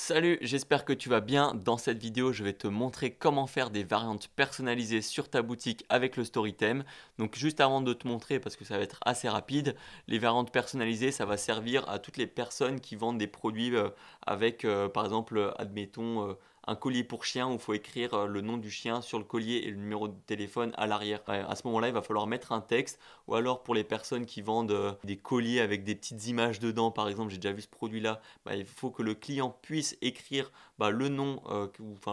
Salut, j'espère que tu vas bien. Dans cette vidéo, je vais te montrer comment faire des variantes personnalisées sur ta boutique avec le Storytem. Donc juste avant de te montrer, parce que ça va être assez rapide, les variantes personnalisées, ça va servir à toutes les personnes qui vendent des produits avec, par exemple, admettons, un collier pour chien où il faut écrire le nom du chien sur le collier et le numéro de téléphone à l'arrière. À ce moment-là, il va falloir mettre un texte, ou alors pour les personnes qui vendent des colliers avec des petites images dedans, par exemple, j'ai déjà vu ce produit-là, il faut que le client puisse écrire le nom,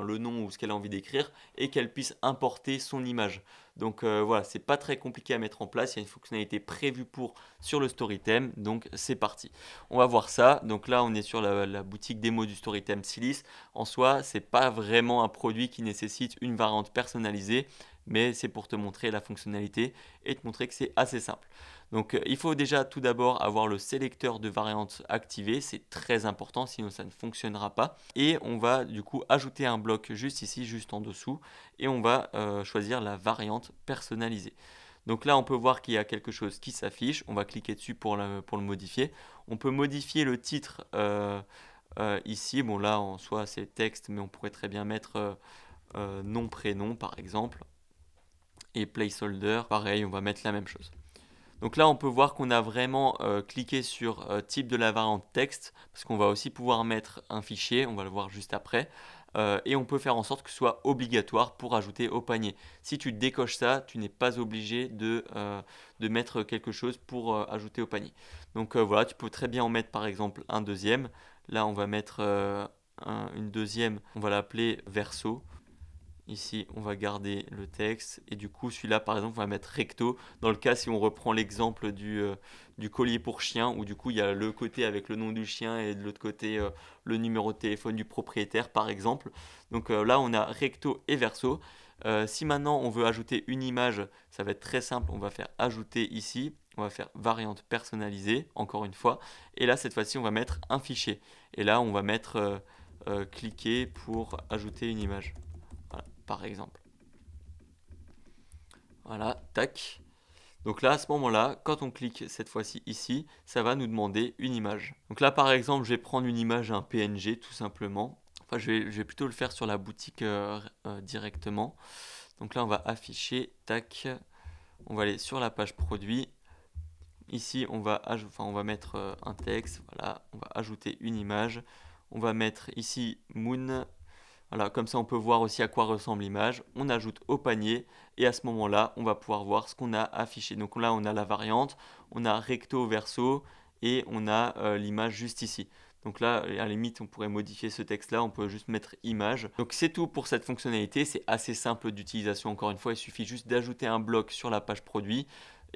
le nom ou ce qu'elle a envie d'écrire et qu'elle puisse importer son image. Donc voilà, c'est pas très compliqué à mettre en place, il y a une fonctionnalité prévue pour sur le Storytem, donc c'est parti. On va voir ça, donc là on est sur la boutique démo du Storytem Silis. En soi, c'est pas vraiment un produit qui nécessite une variante personnalisée, mais c'est pour te montrer la fonctionnalité et te montrer que c'est assez simple. Donc il faut déjà tout d'abord avoir le sélecteur de variantes activé, c'est très important, sinon ça ne fonctionnera pas. Et on va du coup ajouter un bloc juste ici, juste en dessous, et on va choisir la variante personnalisée. Donc là on peut voir qu'il y a quelque chose qui s'affiche, on va cliquer dessus pour le modifier. On peut modifier le titre ici, bon là en soi c'est texte, mais on pourrait très bien mettre nom, prénom par exemple. Et placeholder, pareil, on va mettre la même chose. Donc là, on peut voir qu'on a vraiment cliqué sur type de la variante texte, parce qu'on va aussi pouvoir mettre un fichier, on va le voir juste après, et on peut faire en sorte que ce soit obligatoire pour ajouter au panier. Si tu décoches ça, tu n'es pas obligé de mettre quelque chose pour ajouter au panier. Donc voilà, tu peux très bien en mettre par exemple un deuxième. Là, on va mettre une deuxième, on va l'appeler verso. Ici, on va garder le texte et du coup, celui-là, par exemple, on va mettre recto. Dans le cas, si on reprend l'exemple du collier pour chien, où du coup, il y a le côté avec le nom du chien et de l'autre côté, le numéro de téléphone du propriétaire, par exemple. Donc là, on a recto et verso. Si maintenant, on veut ajouter une image, ça va être très simple. On va faire ajouter ici. On va faire variante personnalisée, encore une fois. Et là, cette fois-ci, on va mettre un fichier. Et là, on va mettre cliquer pour ajouter une image. Voilà, par exemple. Voilà, tac. Donc là, à ce moment-là, quand on clique cette fois-ci ici, ça va nous demander une image. Donc là, par exemple, je vais prendre une image, un PNG, tout simplement. Enfin, je vais plutôt le faire sur la boutique directement. Donc là, on va afficher, tac. On va aller sur la page produit. Ici, on va mettre un texte. Voilà, on va ajouter une image. On va mettre ici Moon. Voilà, comme ça on peut voir aussi à quoi ressemble l'image. On ajoute au panier et à ce moment-là, on va pouvoir voir ce qu'on a affiché. Donc là, on a la variante, on a recto verso et on a l'image juste ici. Donc là, à la limite, on pourrait modifier ce texte-là, on peut juste mettre image. Donc c'est tout pour cette fonctionnalité, c'est assez simple d'utilisation. Encore une fois, il suffit juste d'ajouter un bloc sur la page produit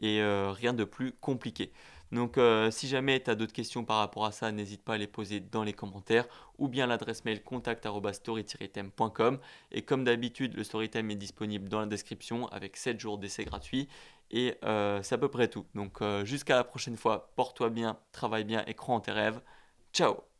et rien de plus compliqué. Donc si jamais tu as d'autres questions par rapport à ça, n'hésite pas à les poser dans les commentaires ou bien l'adresse mail contact@story-time.com. Et comme d'habitude, le Storytime est disponible dans la description avec 7 jours d'essai gratuit. Et c'est à peu près tout. Donc jusqu'à la prochaine fois, porte-toi bien, travaille bien et crois en tes rêves. Ciao!